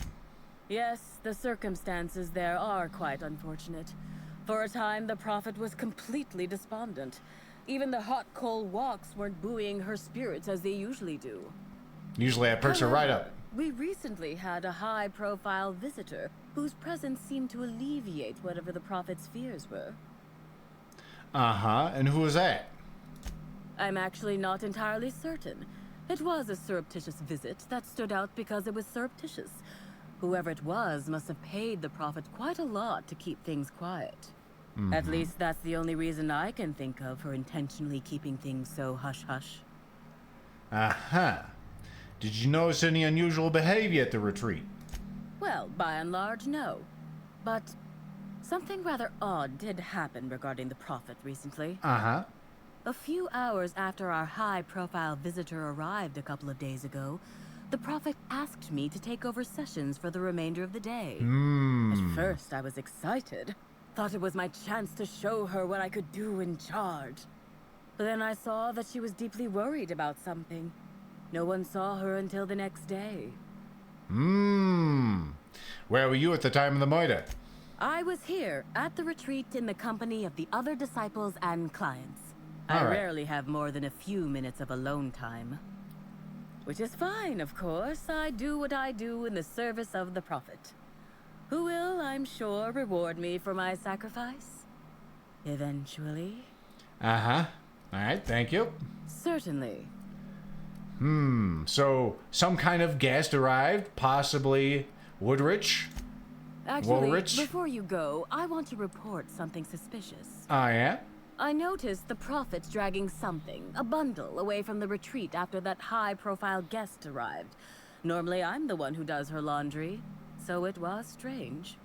Yes, the circumstances there are quite unfortunate. For a time, the Prophet was completely despondent. Even the hot coal walks weren't buoying her spirits as they usually do. Usually I perks her right up. We recently had a high-profile visitor whose presence seemed to alleviate whatever the Prophet's fears were. Uh-huh, and who was that? I'm actually not entirely certain. It was a surreptitious visit that stood out because it was surreptitious. Whoever it was must have paid the Prophet quite a lot to keep things quiet. At least that's the only reason I can think of for intentionally keeping things so hush-hush. Uh-huh. Did you notice any unusual behavior at the retreat? Well, by and large, no. But something rather odd did happen regarding the Prophet recently. Uh-huh. A few hours after our high-profile visitor arrived a couple of days ago, the Prophet asked me to take over sessions for the remainder of the day. At first, I was excited. Thought it was my chance to show her what I could do in charge. But then I saw that she was deeply worried about something. No one saw her until the next day. Where were you at the time of the murder? I was here, at the retreat in the company of the other disciples and clients. All I right. rarely have more than a few minutes of alone time. Which is fine, of course. I do what I do in the service of the Prophet, who will, I'm sure, reward me for my sacrifice. Eventually. Uh-huh. All right, thank you. Certainly. So some kind of guest arrived, possibly Woodrich? Actually, Woolrich? before you go, I want to report something suspicious. Oh, yeah? I noticed the Prophet's dragging something, a bundle, away from the retreat after that high-profile guest arrived. Normally, I'm the one who does her laundry, so it was strange.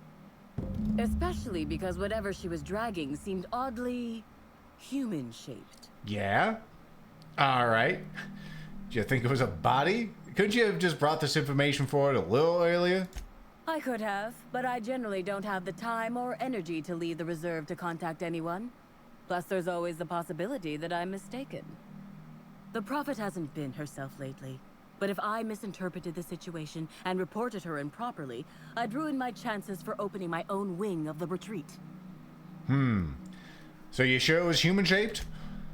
Especially because whatever she was dragging seemed oddly human-shaped. Yeah? All right. Do you think it was a body? Couldn't you have just brought this information forward a little earlier? I could have, but I generally don't have the time or energy to leave the reserve to contact anyone. Plus, there's always the possibility that I'm mistaken. The Prophet hasn't been herself lately, but if I misinterpreted the situation and reported her improperly, I'd ruin my chances for opening my own wing of the retreat. So you sure it was human-shaped?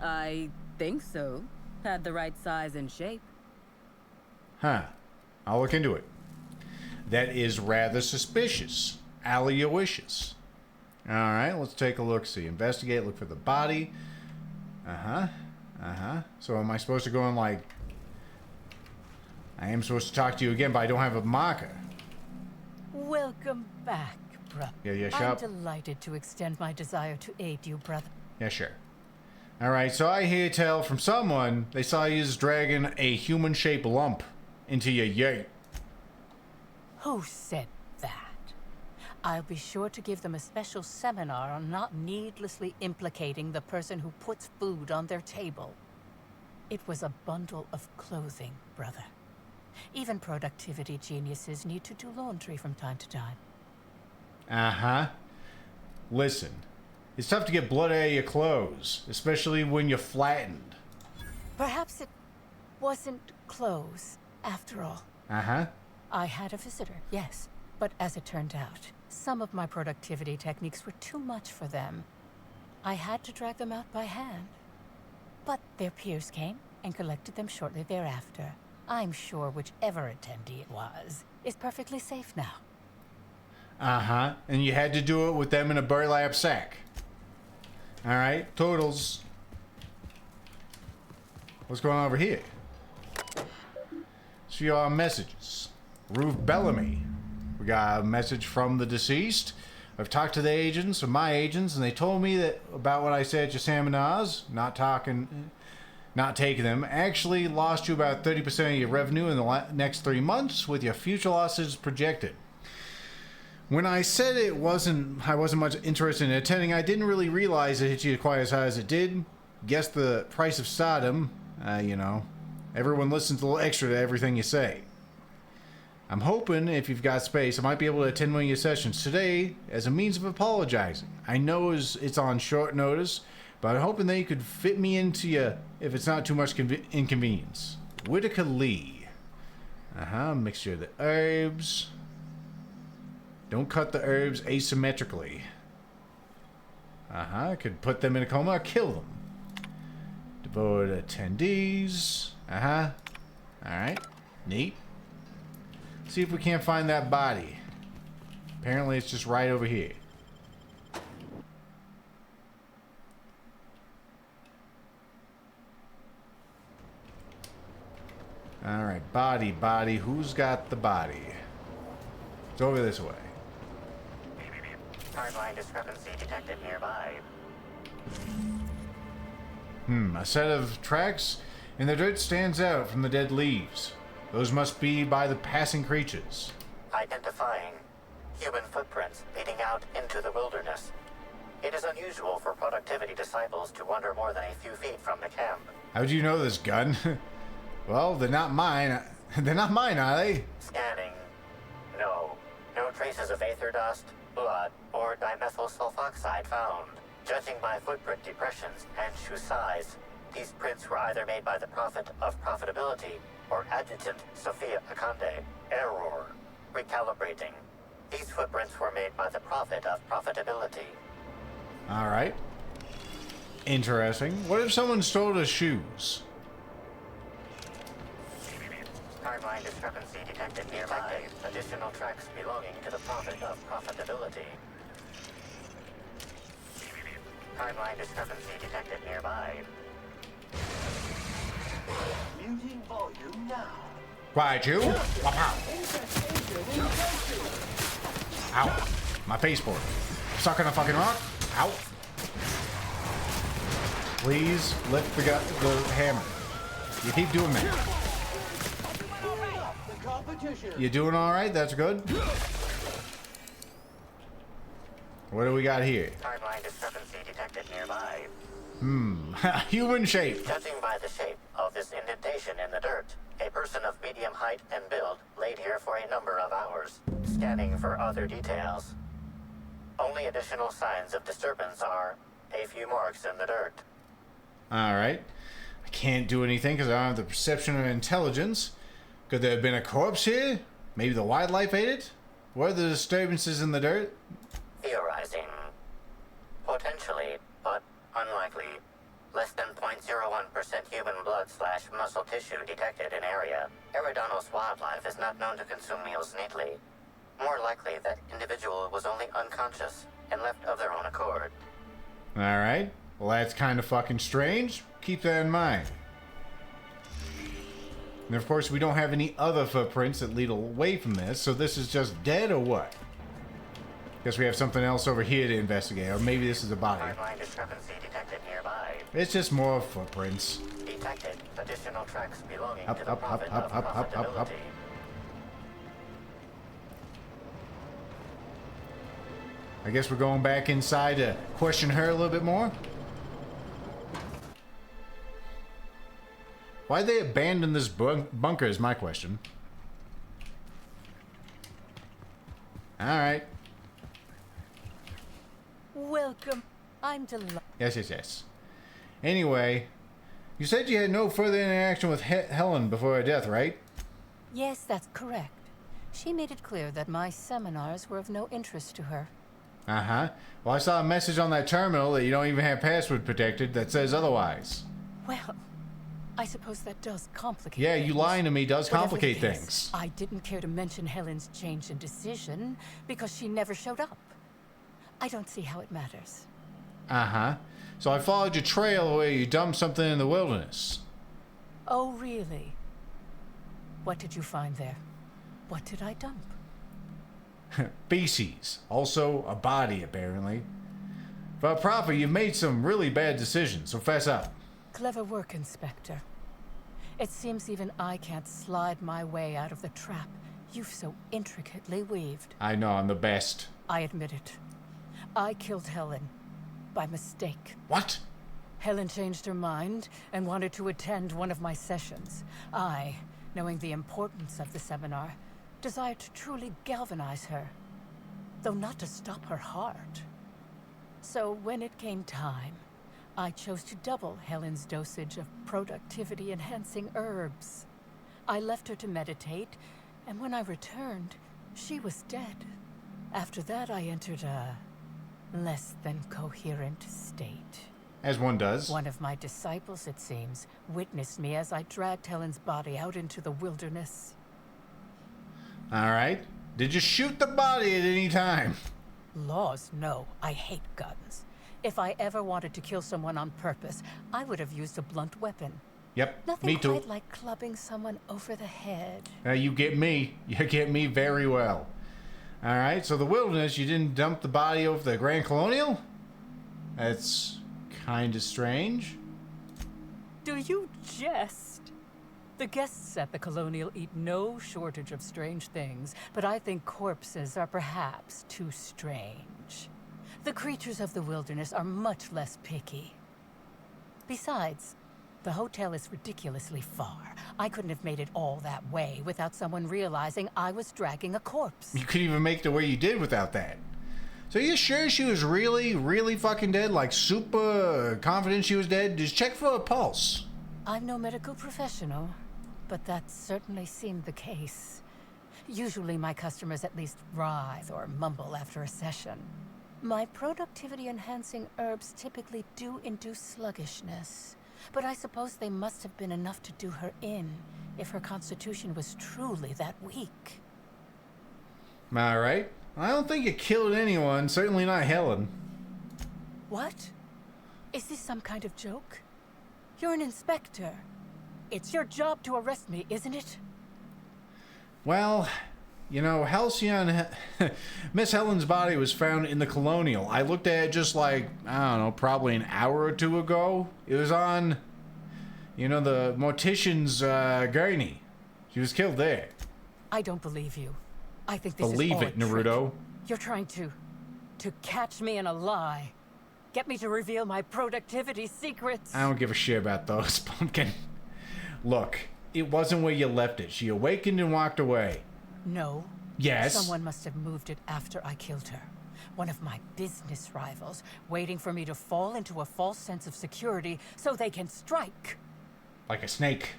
I think so. Had the right size and shape. Huh. I'll look into it. That is rather suspicious. Aloysius. All right, let's take a look-see. Investigate, look for the body. So am I supposed to go in like... I am supposed to talk to you again, but I don't have a marker. Welcome back, brother. Yeah, I'm shop. delighted to extend my desire to aid you, brother. Yeah, sure. All right, so I hear tell from someone they saw you dragging a human-shaped lump into your yurt. Who said that? I'll be sure to give them a special seminar on not needlessly implicating the person who puts food on their table. It was a bundle of clothing, brother. Even productivity geniuses need to do laundry from time to time. Uh-huh. Listen, it's tough to get blood out of your clothes, especially when you're flattened. Perhaps it wasn't clothes, after all. Uh-huh. I had a visitor, yes. But as it turned out, some of my productivity techniques were too much for them. I had to drag them out by hand. But their peers came and collected them shortly thereafter. I'm sure whichever attendee it was is perfectly safe now. Uh-huh. And you had to do it with them in a burlap sack. All right, totals. What's going on over here? See our messages. Ruth Bellamy. We got a message from the deceased. I've talked to the agents, or my agents, and they told me that about what I said at your seminars, not taking them, actually lost you about 30% of your revenue in the next 3 months, with your future losses projected. When I said I wasn't much interested in attending, I didn't really realize it hit you quite as high as it did. Guess the price of stardom, everyone listens a little extra to everything you say. I'm hoping, if you've got space, I might be able to attend one of your sessions today as a means of apologizing. I know it's on short notice, but I'm hoping that you could fit me into you if it's not too much inconvenience. Whitaker Lee. Mixture of the herbs. Don't cut the herbs asymmetrically. Could put them in a coma or kill them. Devoted attendees. Alright. Neat. See if we can't find that body. Apparently it's just right over here. Alright, body. Who's got the body? It's over this way. Hardline discrepancy detected nearby. A set of tracks in the dirt stands out from the dead leaves. Those must be by the passing creatures. Identifying human footprints leading out into the wilderness. It is unusual for productivity disciples to wander more than a few feet from the camp. How'd you know this, gun? Well, they're not mine. They're not mine, are they? Scanning. No traces of aether dust, blood, or dimethyl sulfoxide found. Judging by footprint depressions and shoe size, these prints were either made by the Prophet of Profitability or Adjutant Sophia Akande. Error. Recalibrating. These footprints were made by the Prophet of Profitability. Alright. Interesting. What if someone stole his shoes? Timeline discrepancy detected nearby. Additional tracks belonging to the Prophet of Profitability. Timeline discrepancy detected nearby. Muting volume now. Quiet you. Wow. Ow. My baseboard. Stuck on a fucking rock. Ow. Please lift the hammer. You keep doing that. You doing alright? That's good. What do we got here? Timeline discrepancy detected nearby. Human shape. Judging by the shape of this indentation in the dirt, a person of medium height and build laid here for a number of hours, scanning for other details. Only additional signs of disturbance are a few marks in the dirt. Alright. I can't do anything because I don't have the perception or intelligence. Could there have been a corpse here? Maybe the wildlife ate it? What are the disturbances in the dirt? Theorizing. Potentially, but unlikely. Less than 0.01% human blood/muscle tissue detected in area. Eridanos wildlife is not known to consume meals neatly. More likely that individual was only unconscious and left of their own accord. Alright. Well, that's kind of fucking strange. Keep that in mind. And of course, we don't have any other footprints that lead away from this, so this is just dead or what? Guess we have something else over here to investigate, or maybe this is a body. Timeline discrepancy detected nearby. It's just more footprints. Detected additional tracks belonging Up, to the up, Prophet up, of up, up, up, up, up. Profitability. I guess we're going back inside to question her a little bit more. Why'd they abandon this bunker is my question. Alright. Welcome. I'm delighted. Yes. Anyway, you said you had no further interaction with Helen before her death, right? Yes, that's correct. She made it clear that my seminars were of no interest to her. Uh-huh. Well, I saw a message on that terminal that you don't even have password protected that says otherwise. Well, I suppose that does complicate Yeah, things. you lying to me does Whatever complicate it is, things. I didn't care to mention Helen's change in decision because she never showed up. I don't see how it matters. Uh-huh. So I followed your trail where you dumped something in the wilderness. Oh, really? What did you find there? What did I dump? Feces. Also, a body, apparently. For a prophet, you've made some really bad decisions, so fess up. Clever work, Inspector. It seems even I can't slide my way out of the trap you've so intricately weaved. I know, I'm the best. I admit it. I killed Helen. By mistake. What? Helen changed her mind and wanted to attend one of my sessions. I, knowing the importance of the seminar, desired to truly galvanize her, though not to stop her heart. So when it came time, I chose to double Helen's dosage of productivity-enhancing herbs. I left her to meditate, and when I returned, she was dead. After that, I entered a less than coherent state. As one does. One of my disciples, it seems, witnessed me as I dragged Helen's body out into the wilderness. Alright. Did you shoot the body at any time? Laws, no. I hate guns. If I ever wanted to kill someone on purpose, I would have used a blunt weapon. Yep, Nothing me too. quite like clubbing someone over the head. You get me. You get me very well. Alright, so the wilderness, you didn't dump the body over the Grand Colonial? That's kinda strange. Do you jest? The guests at the Colonial eat no shortage of strange things, but I think corpses are perhaps too strange. The creatures of the wilderness are much less picky. Besides, The hotel is ridiculously far. I couldn't have made it all that way without someone realizing I was dragging a corpse. You couldn't even make it the way you did without that. So you sure she was really, really fucking dead? Like super confident she was dead? Just check for a pulse. I'm no medical professional, but that certainly seemed the case. Usually my customers at least writhe or mumble after a session. My productivity-enhancing herbs typically do induce sluggishness, but I suppose they must have been enough to do her in if her constitution was truly that weak. All right. I don't think you killed anyone, certainly not Helen. What? Is this some kind of joke? You're an inspector. It's your job to arrest me, isn't it? Well, you know, Halcyon, Miss Helen's body was found in the Colonial. I looked at it just like, I don't know, probably an hour or two ago. It was on, you know, the mortician's gurney. She was killed there. I don't believe you. I think this Believe is all it, a trick. Naruto. You're trying to catch me in a lie. Get me to reveal my productivity secrets. I don't give a shit about those, Pumpkin. Look, it wasn't where you left it. She awakened and walked away. No. Yes. Someone must have moved it after I killed her. One of my business rivals, waiting for me to fall into a false sense of security so they can strike. Like a snake.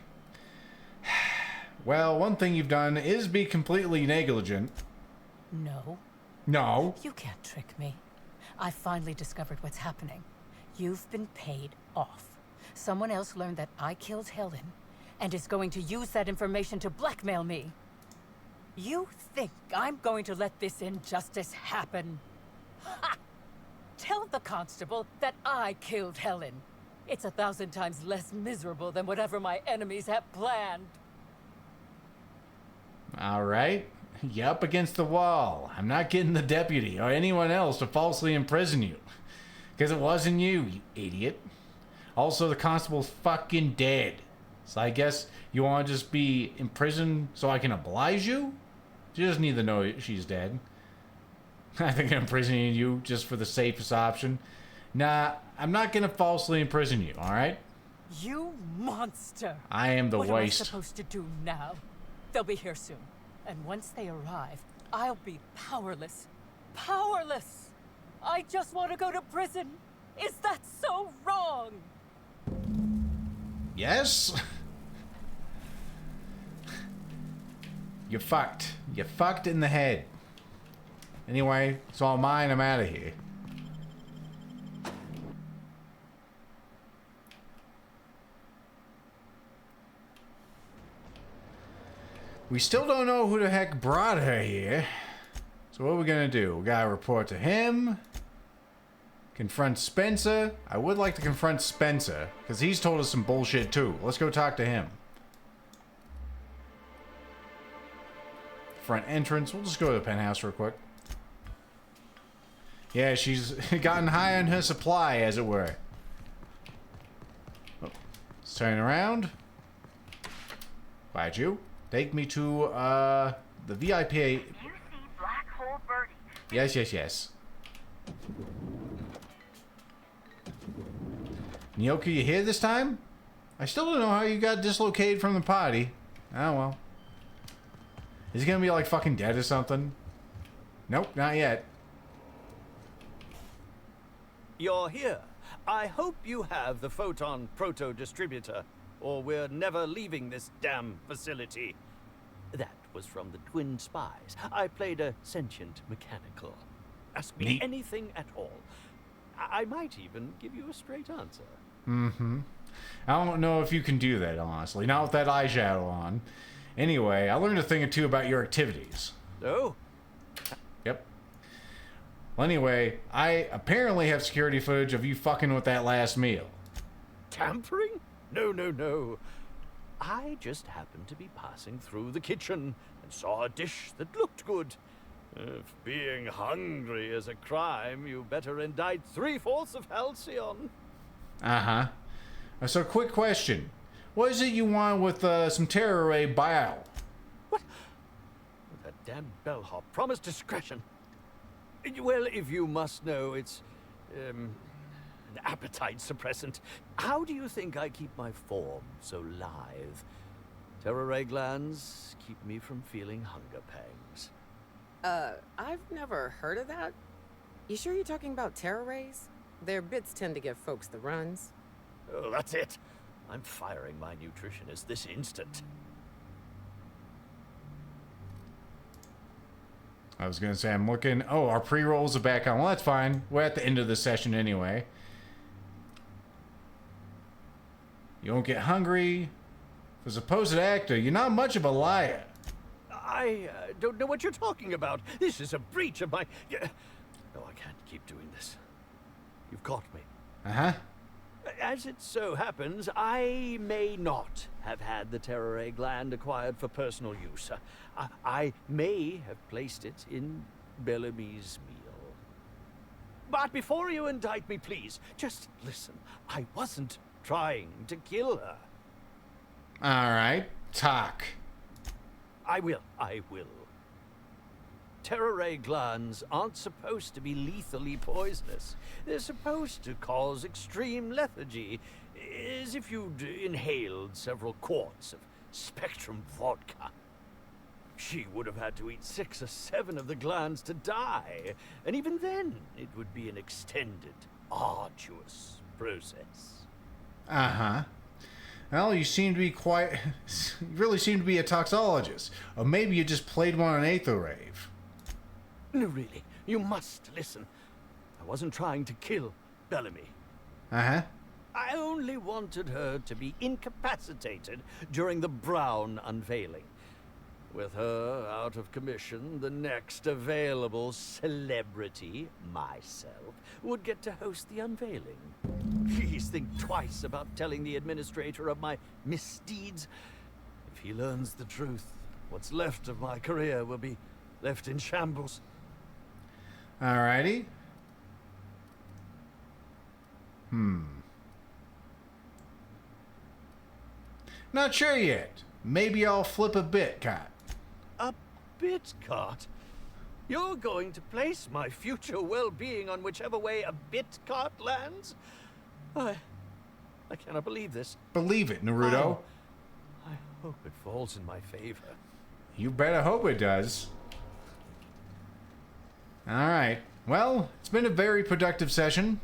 Well, one thing you've done is be completely negligent. No. No. You can't trick me. I finally discovered what's happening. You've been paid off. Someone else learned that I killed Helen and is going to use that information to blackmail me. You think I'm going to let this injustice happen? Ha! Tell the constable that I killed Helen. It's 1,000 times less miserable than whatever my enemies have planned. All right. You're up against the wall. I'm not getting the deputy or anyone else to falsely imprison you. Because it wasn't you, you idiot. Also, the constable's fucking dead. So I guess you want to just be imprisoned so I can oblige you? You just need to know she's dead. I think I'm imprisoning you just for the safest option. Nah, I'm not going to falsely imprison you, alright? You monster! I am the What waste. am I supposed to do now? They'll be here soon. And once they arrive, I'll be powerless. Powerless! I just want to go to prison. Is that so wrong? Yes? You're fucked. You're fucked in the head. Anyway, it's all mine. I'm out of here. We still don't know who the heck brought her here. So what are we gonna do? We gotta report to him. Confront Spencer. I would like to confront Spencer, because he's told us some bullshit too. Let's go talk to him. Front entrance. We'll just go to the penthouse real quick. Yeah, she's gotten high on her supply, as it were. Oh, let's turn around. Quiet you. Take me to, the VIP. You see Black Hole Birdie. Yes, yes, yes. Nyoka, you here this time? I still don't know how you got dislocated from the party. Oh, well. Is he gonna be, like, fucking dead or something? Nope, not yet. You're here. I hope you have the Photon Proto-Distributor, or we're never leaving this damn facility. That was from the Twin Spies. I played a sentient mechanical. Ask me Neat. anything at all. I might even give you a straight answer. Mm-hmm. I don't know if you can do that, honestly. Not with that eyeshadow on. Anyway, I learned a thing or two about your activities. Oh? Yep. Well, anyway, I apparently have security footage of you fucking with that last meal. Tampering? No, no, no. I just happened to be passing through the kitchen and saw a dish that looked good. If being hungry is a crime, you better indict 3/4 of Halcyon. Uh-huh. So, quick question. What is it you want with some terror ray bile? What? That damn bellhop promised discretion. Well, if you must know, it's appetite suppressant. How do you think I keep my form so lithe? Terra ray glands keep me from feeling hunger pangs. I've never heard of that. You sure you're talking about terror rays? Their bits tend to give folks the runs. Oh, that's it. I'm firing my nutritionist this instant. I was going to say, I'm looking... Oh, our pre-rolls are back on. Well, that's fine. We're at the end of the session anyway. You won't get hungry. For a supposed actor, you're not much of a liar. I don't know what you're talking about. This is a breach of my... No, I can't keep doing this. You've caught me. Uh-huh. As it so happens, I may not have had the terror ray gland acquired for personal use. I may have placed it in Bellamy's meal. But before you indict me, please, just listen. I wasn't trying to kill her. All right. Talk. I will. Terror ray glands aren't supposed to be lethally poisonous. They're supposed to cause extreme lethargy, as if you'd inhaled several quarts of Spectrum vodka. She would have had to eat 6 or 7 of the glands to die, and even then, it would be an extended, arduous process. Uh-huh. Well, you seem to be quite... You really seem to be a toxologist. Or maybe you just played one on Aether Rave. No, really. You must listen. I wasn't trying to kill Bellamy. Uh-huh. I only wanted her to be incapacitated during the Brown unveiling. With her out of commission, the next available celebrity, myself, would get to host the unveiling. Please think twice about telling the administrator of my misdeeds. If he learns the truth, what's left of my career will be left in shambles. Alrighty. Not sure yet. Maybe I'll flip a bit, Cot. A bit cart? You're going to place my future well-being on whichever way a bit cart lands? I cannot believe this. Believe it, Naruto. I hope it falls in my favor. You better hope it does. Alright. Well, it's been a very productive session.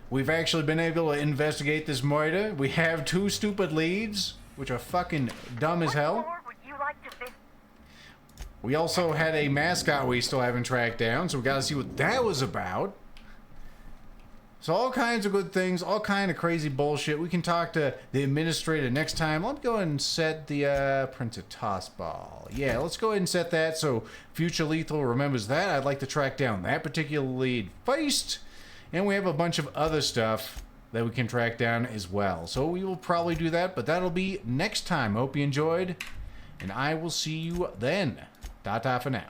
We've actually been able to investigate this murder. We have 2 stupid leads, which are fucking dumb as hell. We also had a mascot we still haven't tracked down, so we gotta see what that was about. So all kinds of good things, all kind of crazy bullshit. We can talk to the administrator next time. Let's go ahead and set the printed toss ball. Yeah, let's go ahead and set that so Future Lethal remembers that. I'd like to track down that particular lead first. And we have a bunch of other stuff that we can track down as well. So we will probably do that, but that'll be next time. Hope you enjoyed, and I will see you then. Ta-ta for now.